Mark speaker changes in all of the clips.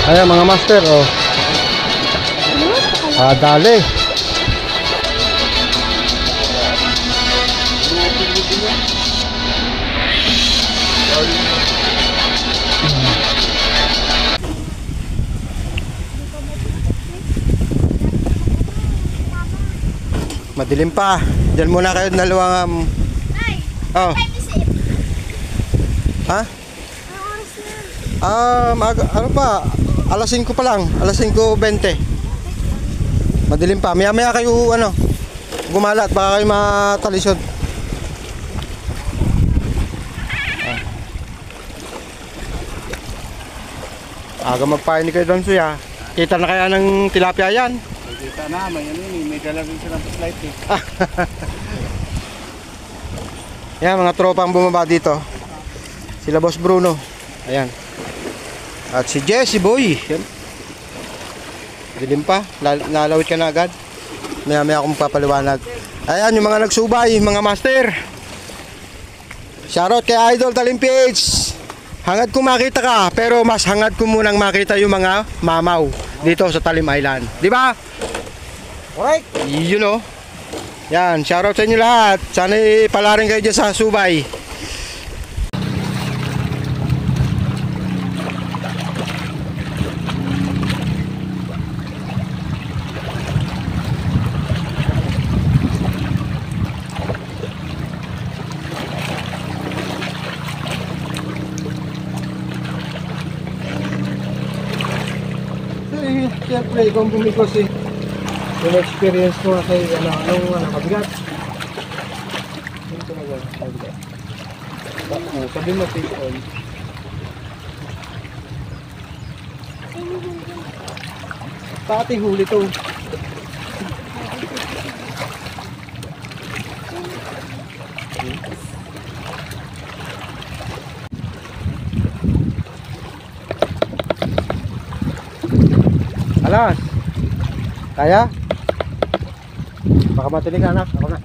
Speaker 1: Ayan mga master, oh. Dali. Madilim pa. Diyan muna kayo dalawang oh. Ha? Ano pa? Alas 5 pa lang. Alas 5:20. Madilim pa. Maya-maya kayo gumalat. Baka kayo matalisod. Aga magpain ni kayo doon suya. Kita na kaya ng tilapia yan?
Speaker 2: Kita na. May dala rin silang flight eh.
Speaker 1: Yan, mga tropang bumaba dito. Sila Boss Bruno. Ayan. At si Jesse Boy. Yan. Dilim pa. Nalawit ka na agad. Maya-maya akong papaliwanag. Ayan, yung mga nagsubay, mga master. Shoutout kay Idol Talim PH. Hangad ko makita ka, pero mas hangad ko munang makita yung mga mamaw dito sa Talim Island. Di ba? Alright. You know. Yan, shoutout sa inyo lahat. Sana palarin kayo dyan sa subay. Siyempre, kung bumikos yung experience ko kay kabigat. Yung talaga, kabigat. Sabi mo, take on. Pati huli to. Alas. Kaya? Baka matinig anak. Ako na.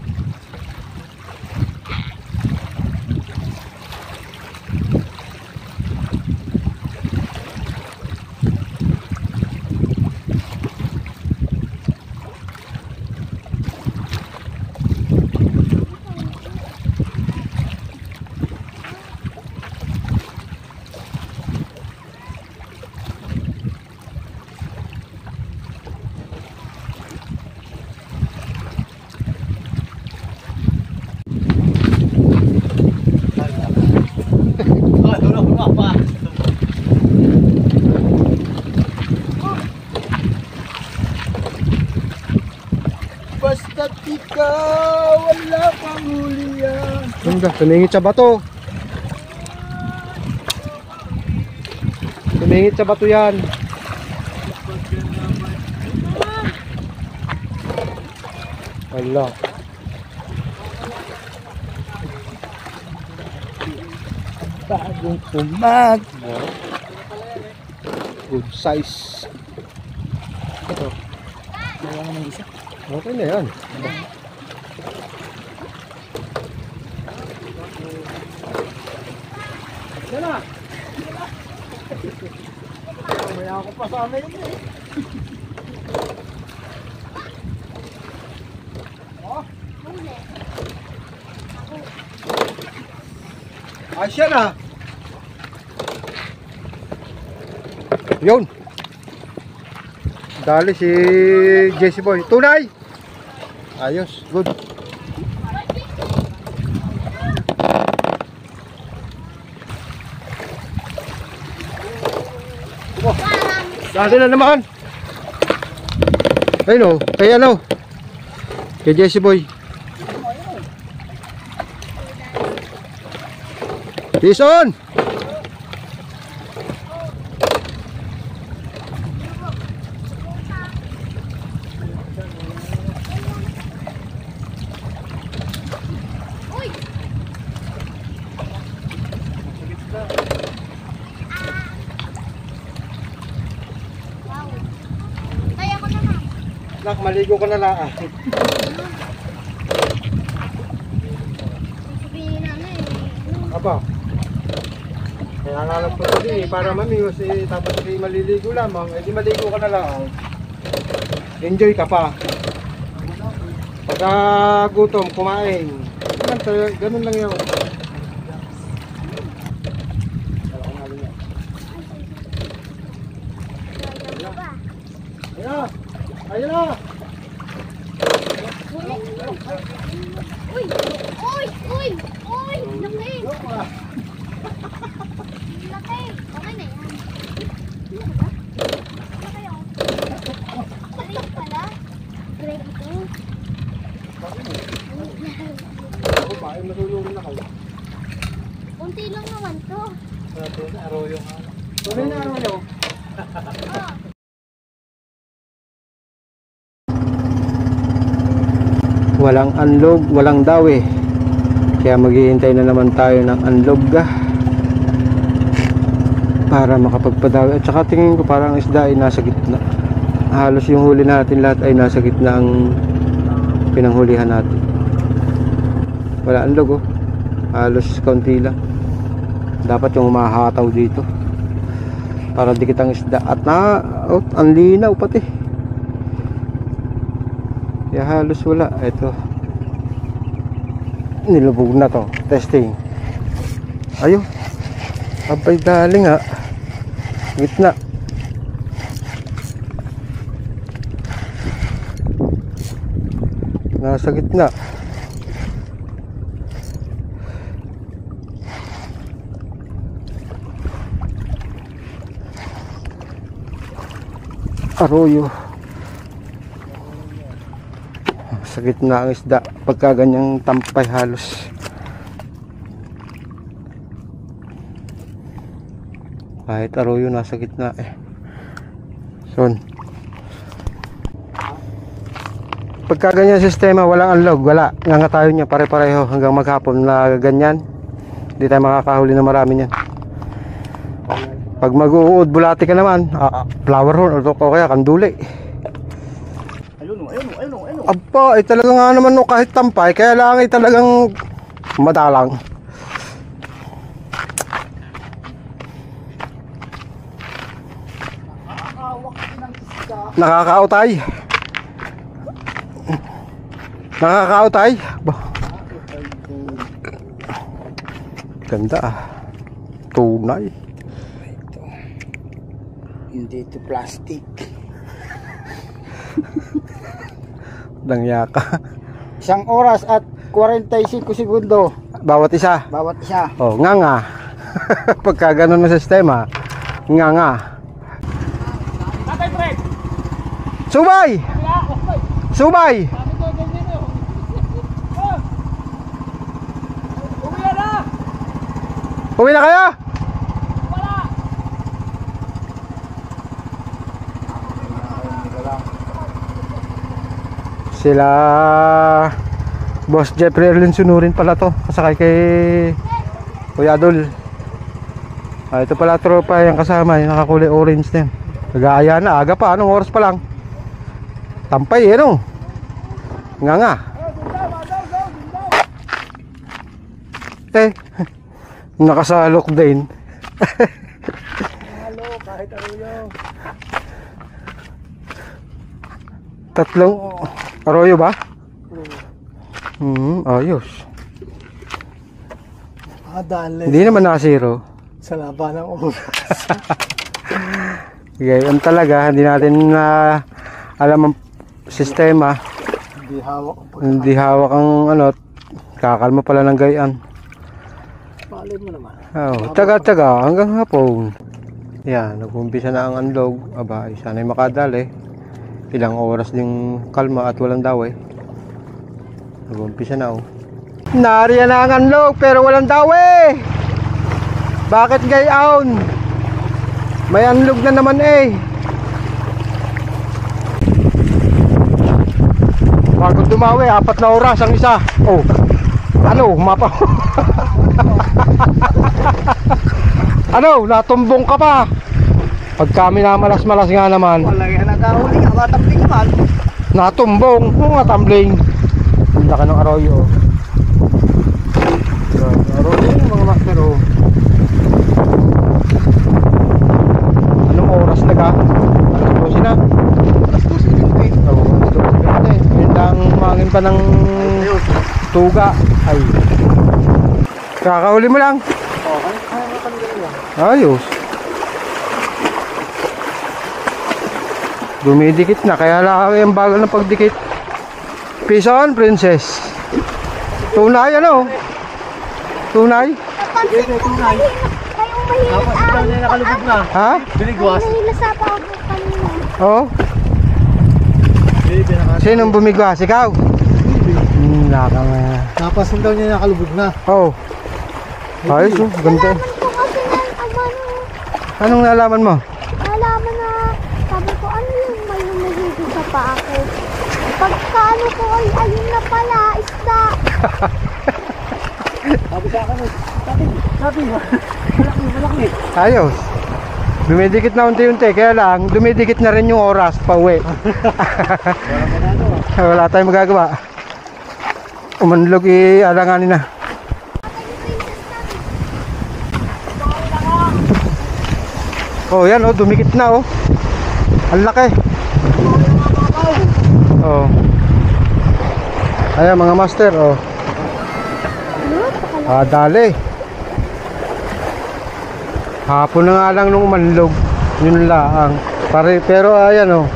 Speaker 1: Basta't ikaw, wala pang huli yan. Ganda, tumingit sa bato. Tumingit sa bato yan. Wala. Bagong kumag. Good size. Ito. Nawa ng isa. Okay na yan. Yan na. May ako pa sa amin. Ay siya na. Yun. Dali si Jesse Boy. Tunay. Ayos, good. Oh, dali na naman. Ayun o, kay kay Jesse Boy. Peace on. Nak, maligo ka na lang. Apa? Kaya nalang po ito para mamiwas tapos hindi maliligo lamang. Hindi maligo ka na lang. Enjoy ka pa. Pagka gutom, kumain. Ganun lang yun. Ayun! Ayun na!
Speaker 3: Uy! Uy! Uy! Uy! Laki! Laki! Okay na yan. Laki oh. Maliit pala. Grade 2.
Speaker 1: Ako pa, ay matulungin ako.
Speaker 3: Unti lang naman to.
Speaker 1: Ito na arroyo. Tunay na arroyo.
Speaker 3: Oh.
Speaker 1: Walang unlog, walang dawi. Kaya maghihintay na naman tayo ng unlog para makapagpadawi. At saka tingin ko parang isda ay nasa gitna. Halos yung huli natin lahat ay nasa gitna ang pinanghulihan natin. Wala unlog oh. Halos kaunti lang. Dapat yung humahataw dito para dikit ang isda. At ang linaw pati. Kaya halos wala. Ito. Nilubog na to. Testing. Ayun. Abay galing ha. Gitna. Nasa gitna. Arroyo. Sa gitna ang isda pagka ganyang tampay halos. Kahit arroyo nasa gitna eh. Son. Pagka ganyan sistema walang unlog, wala. Nga tayo niya pare-pareho hanggang maghapon na ganyan. Hindi tayo makakahuli na marami niyan. Pag mag-uud bulati ka naman, flower horn o kaya kanduli. Aba, talaga nga naman no, kahit tampay, kaya lang ay talagang madalang. Nakakautay. Nakakautay. Ganda ah. Tunay.
Speaker 2: Hindi ito plastic.
Speaker 1: Dangya ka.
Speaker 2: 1 oras at 45 segundo.
Speaker 1: Bawat isa.
Speaker 2: Bawat isa.
Speaker 1: Oh, nga. Pagka ganun na sistema, nga.
Speaker 2: Tatay Fred!
Speaker 1: Subay! Subay!
Speaker 2: Uwi na!
Speaker 1: Uwi na kayo?
Speaker 2: Wala!
Speaker 1: Sila Boss Jeffrey Erlin sunurin pala to. Kasakay kay Kuya Adol. Ito pala tropa yung kasama, yung nakakulay orange na yun. Nag-aaya na, aga pa, anong oras pa lang? Tampay eh no? Nga. Eh, nakasalok din.
Speaker 2: Halo, kahit arroyo.
Speaker 1: Tatlong arroyo ba? Ayos.
Speaker 2: Dali.
Speaker 1: Hindi naman na-zero.
Speaker 2: Sa laban ng oras.
Speaker 1: Gayon talaga, hindi natin na alam ang sistema.
Speaker 2: Hindi hawak.
Speaker 1: Hindi hawak ang ano, kakalma pala ng gayan.
Speaker 2: Palay mo naman.
Speaker 1: Tsaga-tsaga hanggang hapon. Yan, nag-umpisa na ang unlog. Aba, sana'y makadali. Ilang oras din kalma at walang daw eh. Nag-umpisa na oh. Nariyan na ang unlog pero walang daw eh. Bakit gayon? May unlog na naman eh. Bago dumawi, 4 na oras ang isa. Oh, ano, mapa. Ano, natumbong ka pa. Pag kami na malas-malas nga naman.
Speaker 2: Wala yan nakahuli. Matapling naman.
Speaker 1: Natumbong, mga tumbling. Ang laki ng arroyo. Arroyo, mga master oh. pa ng tuga. Ay. Kakahuli mo lang. Ayos. Dumidikit na, kaya lang yung bagal ng pagdikit. Pison, princess. Tunay, ano? Tunay?
Speaker 3: Napansin ko kayong mahilig
Speaker 2: Nakalubog na.
Speaker 1: Ha?
Speaker 2: Binigwas.
Speaker 3: Kayong mahilig sa pawag kanina.
Speaker 1: Oo. Sinong bumigwas? Ikaw? Nakama.
Speaker 2: Napasin daw niya nakalubog na.
Speaker 1: Oo. Ayos, oh. Ganda.
Speaker 3: Nalaman ko kasi na
Speaker 1: Anong nalaman mo?
Speaker 3: nalaman na sabi ko ano yung may lumihigit sa paa ko. Pagka ano ko ay ayun na pala, isda.
Speaker 2: Sabi sa akin, sabi, malaki.
Speaker 1: Ayos. Dumidikit na unti-unti, kaya lang dumidikit na rin yung oras pa uwi. Wala tayong magagawa. Umanlog alanganin na. Oh, yan oh, dumikit na oh. Ang laki. Oh. Ayan mga master oh. Dali. Hapon na nga lang nung umanlog. Yun lang. Pero ayan oh.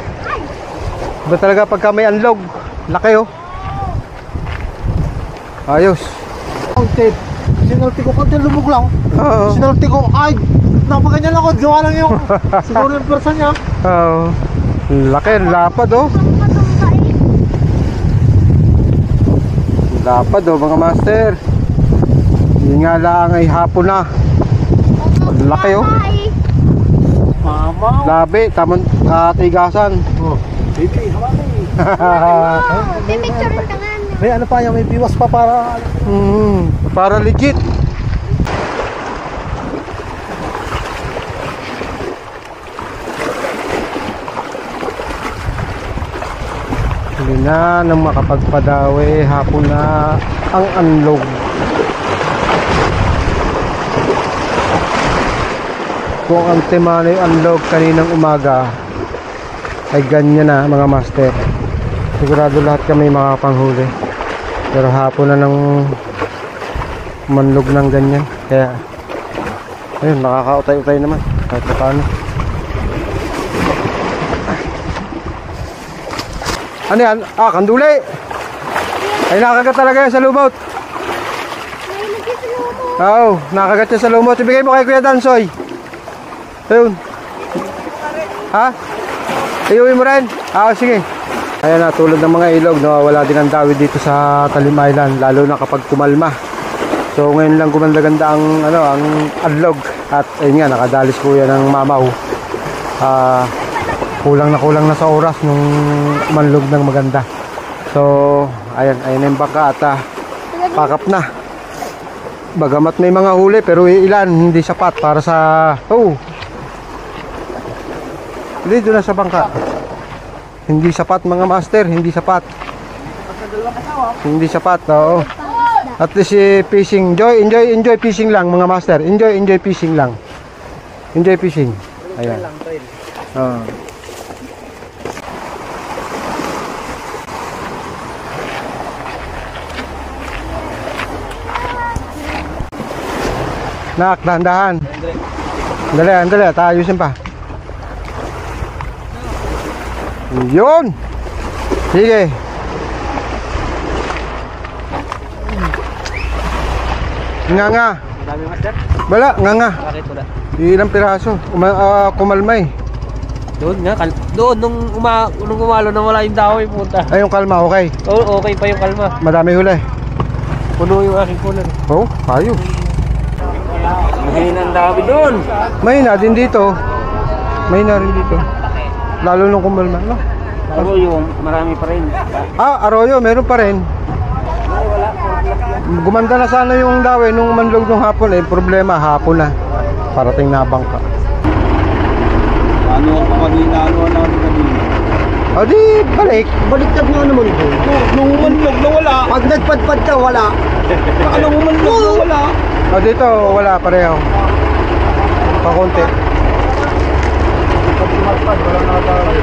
Speaker 1: Iba talaga pagka may anlog. Laki oh. Ayos.
Speaker 2: Counted. Sinulti ko, konti lumog lang.
Speaker 1: Oo.
Speaker 2: Sinulti ko, ay, napaganyan ako, gawa lang yung, siguro yung person niya.
Speaker 1: Oo. Laki, lapad oh. Lapad oh mga master. Yun nga lang ay hapon na. Laki oh.
Speaker 2: Mama.
Speaker 1: Labi, tamang tigasan.
Speaker 2: Oh, baby, hawali.
Speaker 3: Pipicture ka nga.
Speaker 2: May ano pa yan, may biwas pa para,
Speaker 1: Para legit. Hindi na nang makapagpadawi. Hapon na ang anlog. Kung ang tema na yung anlog kaninang umaga ay ganyan na mga master. Sigurado lahat kami makapanghuli. Pero hapon na nang manlog ng ganyan. Kaya ayun, nakakautay-utay naman kahit paano. Ano yan? Kanduli! Ay nakagat talaga yan sa lumot. Oo, nakagat yan sa lumot. Ibigay mo kay Kuya Dansoy. Ayun. Ha? Iuwi mo rin? Sige. Ayan na, tulad ng mga ilog, nawawala din ang dawid dito sa Talim Island, lalo na kapag kumalma. So ngayon lang gumanda-ganda ang ang adlog. At ayun nga, nakadalis kuya ng mamaw. Kulang na sa oras nung manlog ng maganda. So ayan na yung bangka at pakap na. Bagamat may mga huli pero ilan hindi sapat para sa dito na sa bangka. Hindi sapat mga master, hindi sapat. Hindi sapat, oo. At least fishing, enjoy fishing lang mga master. Enjoy fishing lang. Enjoy fishing. Ayan. Oo. Nak, dahan-dahan. Dali, ayusin pa. Yun. Sige. Nga.
Speaker 2: Dami master?
Speaker 1: Bala, nga.
Speaker 2: Bakit wala?
Speaker 1: Ilang piraso. Kumalmay.
Speaker 2: Doon nga, doon nung umalo nang wala yung daway punta.
Speaker 1: Ay, yung kalma, okay.
Speaker 2: Oo, okay pa yung kalma.
Speaker 1: Madami huli.
Speaker 2: Puno yung aking cooler.
Speaker 1: Oh, ayos.
Speaker 2: Mahina ang dami doon.
Speaker 1: May na din dito. May na rin dito. Lalo nung kumalma, no?
Speaker 2: Arroyo, marami pa rin.
Speaker 1: Arroyo, meron pa rin. Gumanda na sana yung dawin nung manlog nung hapon problema hapon na. Parating na bangka.
Speaker 2: Ano ako kanina,
Speaker 1: Di balik.
Speaker 2: Baliktad nga naman ito. Nung umanlog na wala. Pag nagpadpad ka, wala. Nung umanlog na wala.
Speaker 1: Dito wala pareho. Pakunti.
Speaker 2: Pag tumatpad, wala nakatawag.